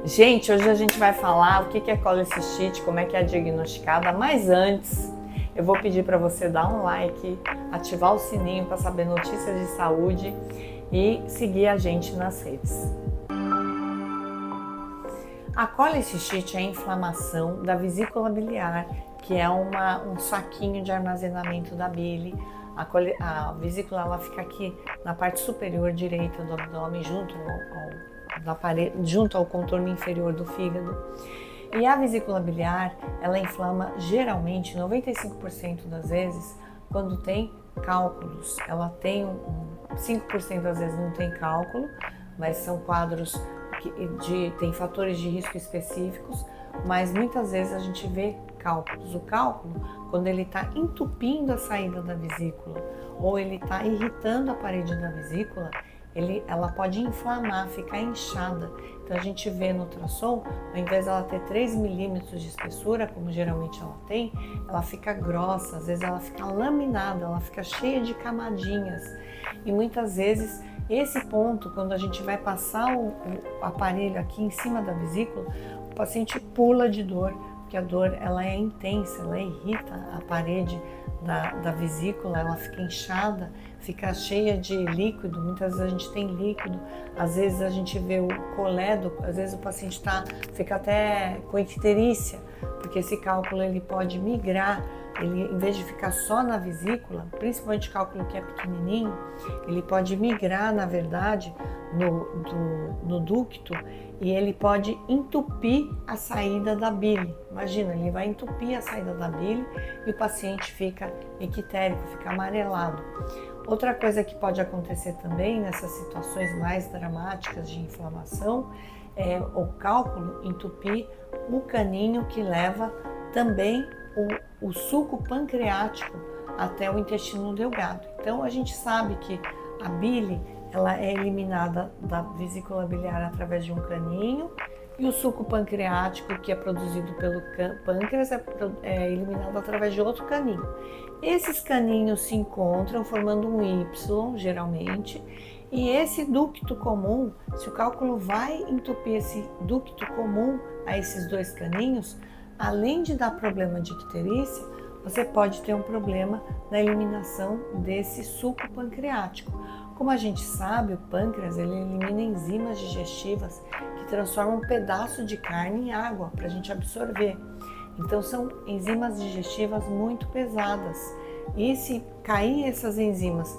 Gente, hoje a gente vai falar o que é colecistite, como é que é diagnosticada, mas antes eu vou pedir para você dar um like, ativar o sininho para saber notícias de saúde e seguir a gente nas redes. A colecistite é a inflamação da vesícula biliar, que é um saquinho de armazenamento da bile. A vesícula ela fica aqui na parte superior direita do abdômen, junto ao contorno inferior do fígado. E a vesícula biliar, ela inflama geralmente 95% das vezes quando tem cálculos. Ela tem 5% das vezes não tem cálculo, mas são quadros tem fatores de risco específicos, mas muitas vezes a gente vê cálculos. O cálculo, quando ele está entupindo a saída da vesícula ou ele está irritando a parede da vesícula, ela pode inflamar, ficar inchada. Então a gente vê no ultrassom, ao invés dela ter 3 milímetros de espessura, como geralmente ela tem, ela fica grossa, às vezes ela fica laminada, ela fica cheia de camadinhas. E muitas vezes esse ponto, quando a gente vai passar o aparelho aqui em cima da vesícula, o paciente pula de dor, porque a dor ela é intensa, ela irrita a parede da vesícula, ela fica inchada, fica cheia de líquido, muitas vezes a gente tem líquido, às vezes a gente vê o coledo, às vezes o paciente fica até com icterícia, porque esse cálculo ele pode migrar, ele, em vez de ficar só na vesícula, principalmente cálculo que é pequenininho, ele pode migrar, na verdade, no ducto e ele pode entupir a saída da bile. Imagina, ele vai entupir a saída da bile e o paciente fica ictérico, fica amarelado. Outra coisa que pode acontecer também nessas situações mais dramáticas de inflamação é o cálculo entupir o caninho que leva também o suco pancreático até o intestino delgado. Então a gente sabe que a bile ela é eliminada da vesícula biliar através de um caninho e o suco pancreático que é produzido pelo pâncreas é eliminado através de outro caninho. Esses caninhos se encontram formando um Y, geralmente, e esse ducto comum, se o cálculo vai entupir esse ducto comum a esses dois caninhos, além de dar problema de icterícia, você pode ter um problema na eliminação desse suco pancreático. Como a gente sabe, o pâncreas ele elimina enzimas digestivas que transformam um pedaço de carne em água para a gente absorver. Então são enzimas digestivas muito pesadas. E se cair essas enzimas,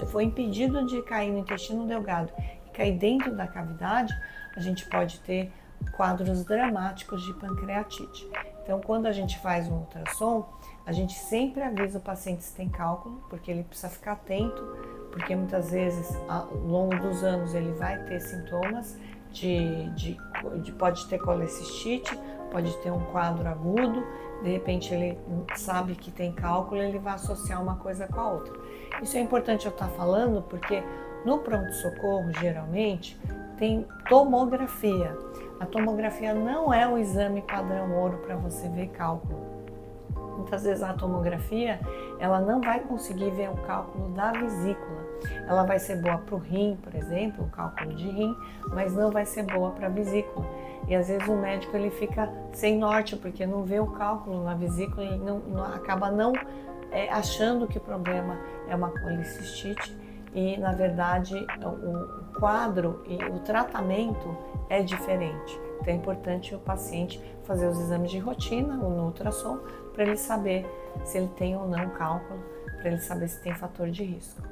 foi impedido de cair no intestino delgado e cair dentro da cavidade, a gente pode ter quadros dramáticos de pancreatite. Então, quando a gente faz um ultrassom, a gente sempre avisa o paciente se tem cálculo, porque ele precisa ficar atento, porque muitas vezes, ao longo dos anos, ele vai ter sintomas pode ter colecistite, pode ter um quadro agudo, de repente ele sabe que tem cálculo, ele vai associar uma coisa com a outra. Isso é importante eu estar falando, porque no pronto-socorro, geralmente, tem tomografia. A tomografia não é o exame padrão ouro para você ver cálculo. Muitas vezes a tomografia, ela não vai conseguir ver o cálculo da vesícula. Ela vai ser boa para o rim, por exemplo, o cálculo de rim, mas não vai ser boa para a vesícula. E às vezes o médico ele fica sem norte, porque não vê o cálculo na vesícula e acaba não achando que o problema é uma colecistite. E, na verdade, o quadro e o tratamento é diferente. Então, é importante o paciente fazer os exames de rotina, no ultrassom, para ele saber se ele tem ou não cálculo, para ele saber se tem fator de risco.